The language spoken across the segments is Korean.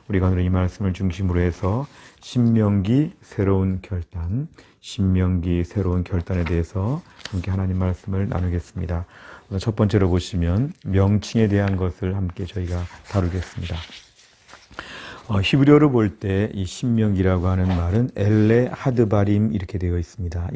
우리가 오늘 이 말씀을 중심으로 해서 신명기 새로운 결단, 신명기 새로운 결단에 대해서 함께 하나님 말씀을 나누겠습니다. 첫 번째로 보시면 명칭에 대한 것을 함께 저희가 다루겠습니다. 히브리어로 볼 때 이 신명기라고 하는 말은 엘레 하드바림 이렇게 되어 있습니다.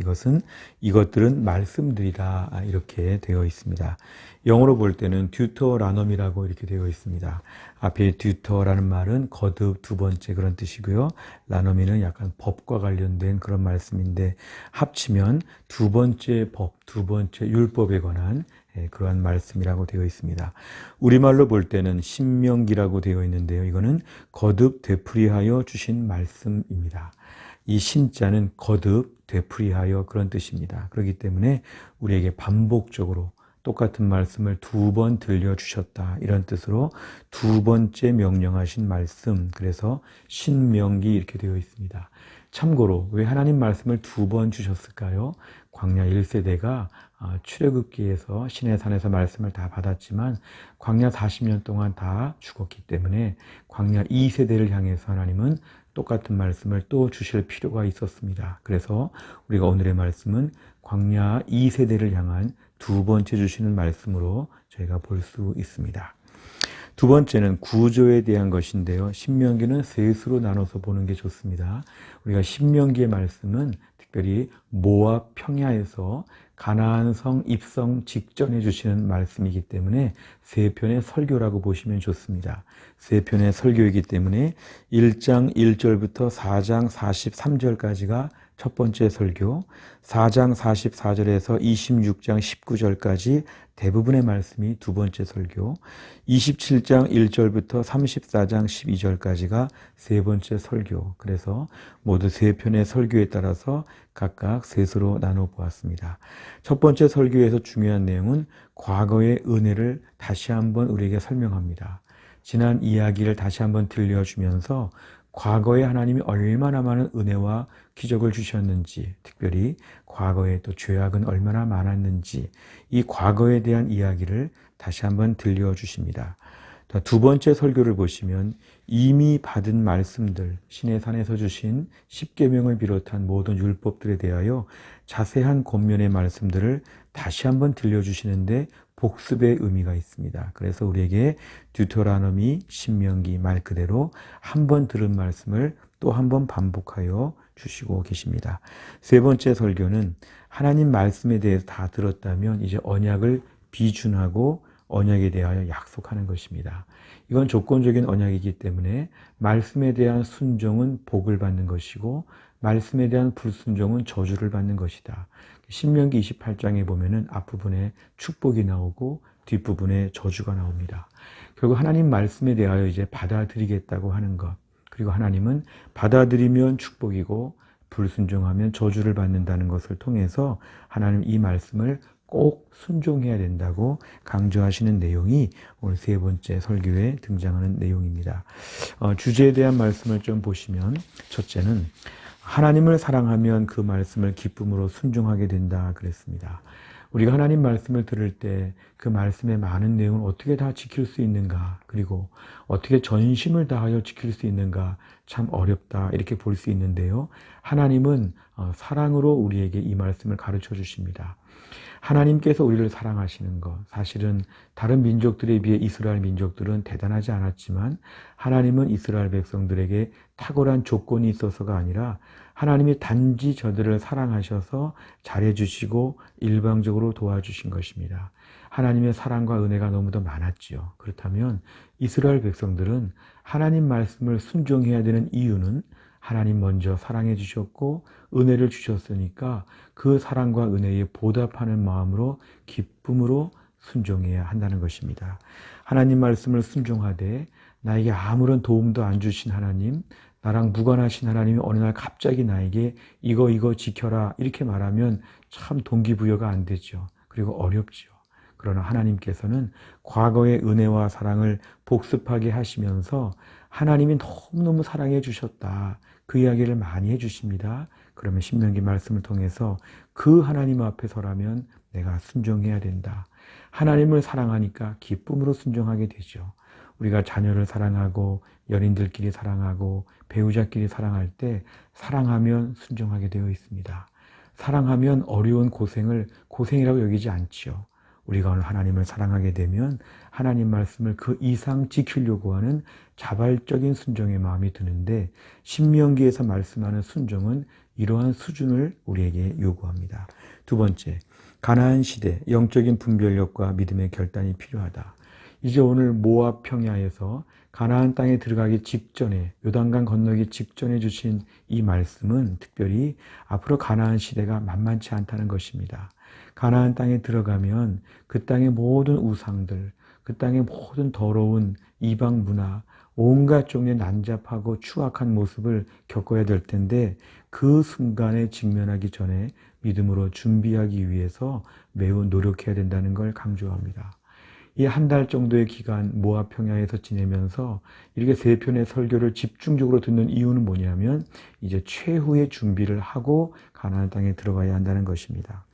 이것들은 말씀들이다 이렇게 되어 있습니다. 영어로 볼 때는 듀터라넘이라고 이렇게 되어 있습니다. 앞에 듀터라는 말은 거듭 두 번째 그런 뜻이고요. 라넘이는 약간 법과 관련된 그런 말씀인데 합치면 두 번째 법, 두 번째 율법에 관한 그러한 말씀이라고 되어 있습니다. 우리말로 볼 때는 신명기라고 되어 있는데요. 이거는 거듭 되풀이하여 주신 말씀입니다. 이 신자는 거듭 되풀이하여 그런 뜻입니다. 그렇기 때문에 우리에게 반복적으로 똑같은 말씀을 두 번 들려주셨다 이런 뜻으로 두 번째 명령하신 말씀, 그래서 신명기 이렇게 되어 있습니다. 참고로 왜 하나님 말씀을 두 번 주셨을까요? 광야 1세대가 출애굽기에서 시내산에서 말씀을 다 받았지만 광야 40년 동안 다 죽었기 때문에 광야 2세대를 향해서 하나님은 똑같은 말씀을 또 주실 필요가 있었습니다. 그래서 우리가 오늘의 말씀은 광야 2세대를 향한 두 번째 주시는 말씀으로 저희가 볼 수 있습니다. 두 번째는 구조에 대한 것인데요. 신명기는 셋으로 나눠서 보는 게 좋습니다. 우리가 신명기의 말씀은 특별히 모압 평야에서 가나안 성 입성 직전에 주시는 말씀이기 때문에 세 편의 설교라고 보시면 좋습니다. 세 편의 설교이기 때문에 1장 1절부터 4장 43절까지가 첫 번째 설교, 4장 44절에서 26장 19절까지 대부분의 말씀이 두 번째 설교, 27장 1절부터 34장 12절까지가 세 번째 설교. 그래서 모두 세 편의 설교에 따라서 각각 셋으로 나눠 보았습니다. 첫 번째 설교에서 중요한 내용은 과거의 은혜를 다시 한번 우리에게 설명합니다. 지난 이야기를 다시 한번 들려주면서 과거에 하나님이 얼마나 많은 은혜와 기적을 주셨는지, 특별히 과거에 또 죄악은 얼마나 많았는지 이 과거에 대한 이야기를 다시 한번 들려주십니다. 두 번째 설교를 보시면 이미 받은 말씀들, 시내산에서 주신 십계명을 비롯한 모든 율법들에 대하여 자세한 권면의 말씀들을 다시 한번 들려주시는데 복습의 의미가 있습니다. 그래서 우리에게 듀터라노미, 신명기 말 그대로 한 번 들은 말씀을 또 한 번 반복하여 주시고 계십니다. 세 번째 설교는 하나님 말씀에 대해서 다 들었다면 이제 언약을 비준하고 언약에 대하여 약속하는 것입니다. 이건 조건적인 언약이기 때문에 말씀에 대한 순종은 복을 받는 것이고 말씀에 대한 불순종은 저주를 받는 것이다. 신명기 28장에 보면은 앞부분에 축복이 나오고 뒷부분에 저주가 나옵니다. 결국 하나님 말씀에 대하여 이제 받아들이겠다고 하는 것, 그리고 하나님은 받아들이면 축복이고 불순종하면 저주를 받는다는 것을 통해서 하나님 이 말씀을 꼭 순종해야 된다고 강조하시는 내용이 오늘 세 번째 설교에 등장하는 내용입니다. 주제에 대한 말씀을 좀 보시면 첫째는 하나님을 사랑하면 그 말씀을 기쁨으로 순종하게 된다 그랬습니다. 우리가 하나님 말씀을 들을 때 그 말씀의 많은 내용을 어떻게 다 지킬 수 있는가, 그리고 어떻게 전심을 다하여 지킬 수 있는가 참 어렵다 이렇게 볼 수 있는데요. 하나님은 사랑으로 우리에게 이 말씀을 가르쳐 주십니다. 하나님께서 우리를 사랑하시는 것, 사실은 다른 민족들에 비해 이스라엘 민족들은 대단하지 않았지만 하나님은 이스라엘 백성들에게 탁월한 조건이 있어서가 아니라 하나님이 단지 저들을 사랑하셔서 잘해주시고 일방적으로 도와주신 것입니다. 하나님의 사랑과 은혜가 너무도 많았지요. 그렇다면 이스라엘 백성들은 하나님 말씀을 순종해야 되는 이유는 하나님 먼저 사랑해 주셨고 은혜를 주셨으니까 그 사랑과 은혜에 보답하는 마음으로 기쁨으로 순종해야 한다는 것입니다. 하나님 말씀을 순종하되 나에게 아무런 도움도 안 주신 하나님, 나랑 무관하신 하나님이 어느 날 갑자기 나에게 이거 지켜라 이렇게 말하면 참 동기부여가 안 되죠. 그리고 어렵죠. 그러나 하나님께서는 과거의 은혜와 사랑을 복습하게 하시면서 하나님이 너무너무 사랑해 주셨다. 그 이야기를 많이 해주십니다. 그러면 신명기 말씀을 통해서 그 하나님 앞에 서라면 내가 순종해야 된다. 하나님을 사랑하니까 기쁨으로 순종하게 되죠. 우리가 자녀를 사랑하고 연인들끼리 사랑하고 배우자끼리 사랑할 때 사랑하면 순종하게 되어 있습니다. 사랑하면 어려운 고생을 고생이라고 여기지 않지요. 우리가 오늘 하나님을 사랑하게 되면 하나님 말씀을 그 이상 지키려고 하는 자발적인 순종의 마음이 드는데 신명기에서 말씀하는 순종은 이러한 수준을 우리에게 요구합니다. 두 번째, 가나안 시대 영적인 분별력과 믿음의 결단이 필요하다. 이제 오늘 모압 평야에서 가나안 땅에 들어가기 직전에 요단강 건너기 직전에 주신 이 말씀은 특별히 앞으로 가나안 시대가 만만치 않다는 것입니다. 가나안 땅에 들어가면 그 땅의 모든 우상들, 그 땅의 모든 더러운 이방 문화, 온갖 종류의 난잡하고 추악한 모습을 겪어야 될 텐데 그 순간에 직면하기 전에 믿음으로 준비하기 위해서 매우 노력해야 된다는 걸 강조합니다. 이 한 달 정도의 기간 모압 평야에서 지내면서 이렇게 세 편의 설교를 집중적으로 듣는 이유는 뭐냐면 이제 최후의 준비를 하고 가나안 땅에 들어가야 한다는 것입니다.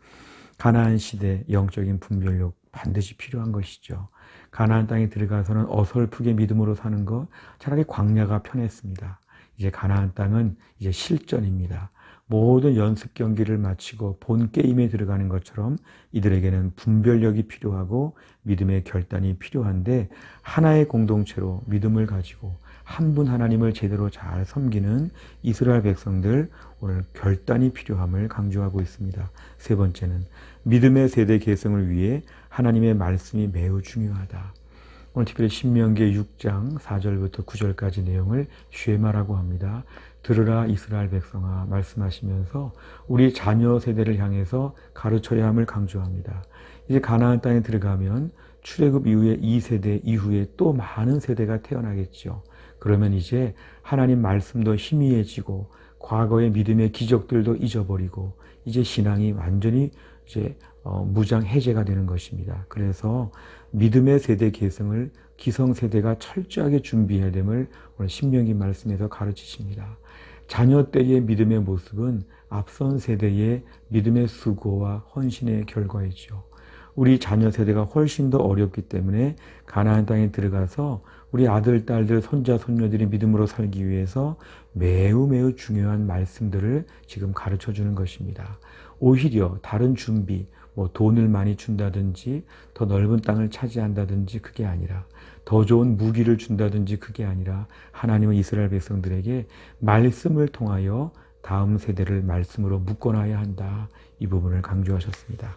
가나안 시대 영적인 분별력 반드시 필요한 것이죠. 가나안 땅에 들어가서는 어설프게 믿음으로 사는 것 차라리 광야가 편했습니다. 이제 가나안 땅은 이제 실전입니다. 모든 연습 경기를 마치고 본 게임에 들어가는 것처럼 이들에게는 분별력이 필요하고 믿음의 결단이 필요한데 하나의 공동체로 믿음을 가지고 한 분 하나님을 제대로 잘 섬기는 이스라엘 백성들 오늘 결단이 필요함을 강조하고 있습니다. 세 번째는 믿음의 세대 계승을 위해 하나님의 말씀이 매우 중요하다. 오늘 특별히 신명기 6장 4절부터 9절까지 내용을 쉐마라고 합니다. 들으라 이스라엘 백성아 말씀하시면서 우리 자녀 세대를 향해서 가르쳐야 함을 강조합니다. 이제 가나안 땅에 들어가면 출애굽 이후에 2세대 이후에 또 많은 세대가 태어나겠죠. 그러면 이제 하나님 말씀도 희미해지고 과거의 믿음의 기적들도 잊어버리고 이제 신앙이 완전히 이제 무장 해제가 되는 것입니다. 그래서 믿음의 세대 계승을 기성세대가 철저하게 준비해야 됨을 오늘 신명기 말씀에서 가르치십니다. 자녀 때의 믿음의 모습은 앞선 세대의 믿음의 수고와 헌신의 결과이죠. 우리 자녀 세대가 훨씬 더 어렵기 때문에 가나안 땅에 들어가서 우리 아들, 딸들, 손자, 손녀들이 믿음으로 살기 위해서 매우 중요한 말씀들을 지금 가르쳐 주는 것입니다. 오히려 다른 준비, 돈을 많이 준다든지 더 넓은 땅을 차지한다든지 그게 아니라 더 좋은 무기를 준다든지 그게 아니라 하나님은 이스라엘 백성들에게 말씀을 통하여 다음 세대를 말씀으로 묶어놔야 한다. 이 부분을 강조하셨습니다.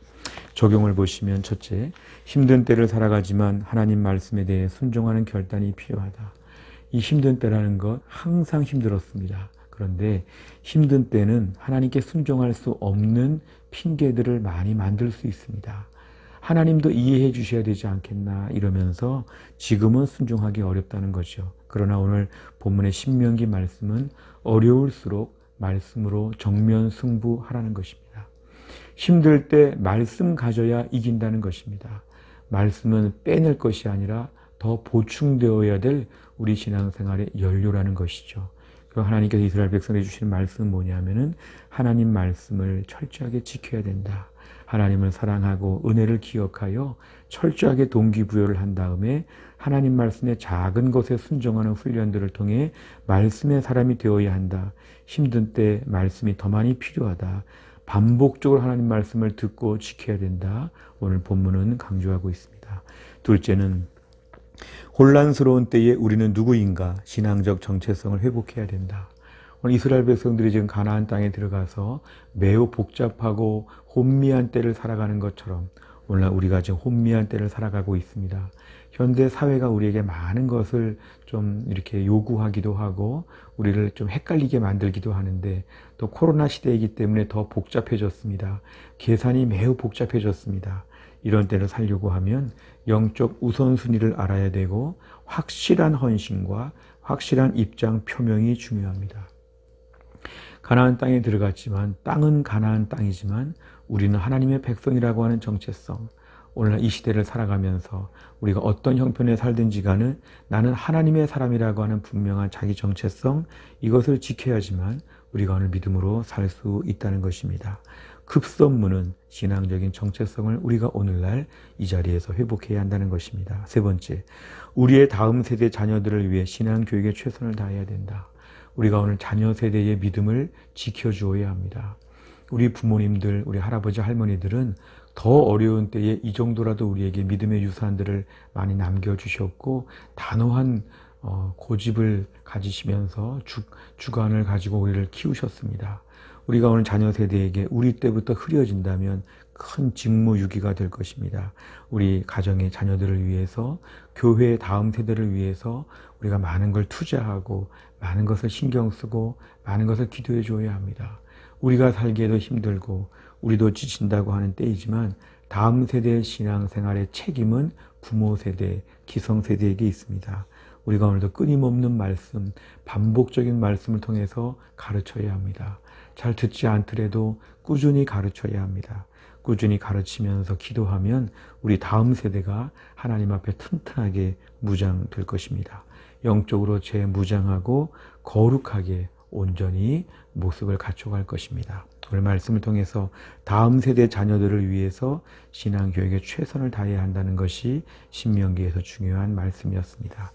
적용을 보시면 첫째, 힘든 때를 살아가지만 하나님 말씀에 대해 순종하는 결단이 필요하다. 이 힘든 때라는 것 항상 힘들었습니다. 그런데 힘든 때는 하나님께 순종할 수 없는 핑계들을 많이 만들 수 있습니다. 하나님도 이해해 주셔야 되지 않겠나 이러면서 지금은 순종하기 어렵다는 거죠. 그러나 오늘 본문의 신명기 말씀은 어려울수록 말씀으로 정면 승부하라는 것입니다. 힘들 때 말씀 가져야 이긴다는 것입니다. 말씀은 빼낼 것이 아니라 더 보충되어야 될 우리 신앙생활의 연료라는 것이죠. 하나님께서 이스라엘 백성에게 주시는 말씀은 뭐냐면은 하나님 말씀을 철저하게 지켜야 된다. 하나님을 사랑하고 은혜를 기억하여 철저하게 동기부여를 한 다음에 하나님 말씀의 작은 것에 순종하는 훈련들을 통해 말씀의 사람이 되어야 한다. 힘든 때 말씀이 더 많이 필요하다. 반복적으로 하나님 말씀을 듣고 지켜야 된다. 오늘 본문은 강조하고 있습니다. 둘째는 혼란스러운 때에 우리는 누구인가 신앙적 정체성을 회복해야 된다. 오늘 이스라엘 백성들이 지금 가나안 땅에 들어가서 매우 복잡하고 혼미한 때를 살아가는 것처럼 오늘날 우리가 지금 혼미한 때를 살아가고 있습니다. 현대 사회가 우리에게 많은 것을 좀 이렇게 요구하기도 하고 우리를 좀 헷갈리게 만들기도 하는데 또 코로나 시대이기 때문에 더 복잡해졌습니다. 계산이 매우 복잡해졌습니다. 이런 때를 살려고 하면 영적 우선순위를 알아야 되고 확실한 헌신과 확실한 입장 표명이 중요합니다. 가나안 땅에 들어갔지만 땅은 가나안 땅이지만 우리는 하나님의 백성이라고 하는 정체성, 오늘날 이 시대를 살아가면서 우리가 어떤 형편에 살든지 간에 나는 하나님의 사람이라고 하는 분명한 자기 정체성, 이것을 지켜야지만 우리가 오늘 믿음으로 살 수 있다는 것입니다. 급선무는 신앙적인 정체성을 우리가 오늘날 이 자리에서 회복해야 한다는 것입니다. 세 번째, 우리의 다음 세대 자녀들을 위해 신앙교육에 최선을 다해야 된다. 우리가 오늘 자녀 세대의 믿음을 지켜주어야 합니다. 우리 부모님들, 우리 할아버지, 할머니들은 더 어려운 때에 이 정도라도 우리에게 믿음의 유산들을 많이 남겨주셨고 단호한 고집을 가지시면서 주관을 가지고 우리를 키우셨습니다. 우리가 오늘 자녀 세대에게 우리 때부터 흐려진다면 큰 직무유기가 될 것입니다. 우리 가정의 자녀들을 위해서, 교회의 다음 세대를 위해서 우리가 많은 걸 투자하고 많은 것을 신경 쓰고 많은 것을 기도해 줘야 합니다. 우리가 살기에도 힘들고 우리도 지친다고 하는 때이지만 다음 세대의 신앙생활의 책임은 부모 세대, 기성 세대에게 있습니다. 우리가 오늘도 끊임없는 말씀, 반복적인 말씀을 통해서 가르쳐야 합니다. 잘 듣지 않더라도 꾸준히 가르쳐야 합니다. 꾸준히 가르치면서 기도하면 우리 다음 세대가 하나님 앞에 튼튼하게 무장될 것입니다. 영적으로 재무장하고 거룩하게 온전히 모습을 갖춰갈 것입니다. 오늘 말씀을 통해서 다음 세대 자녀들을 위해서 신앙교육에 최선을 다해야 한다는 것이 신명기에서 중요한 말씀이었습니다.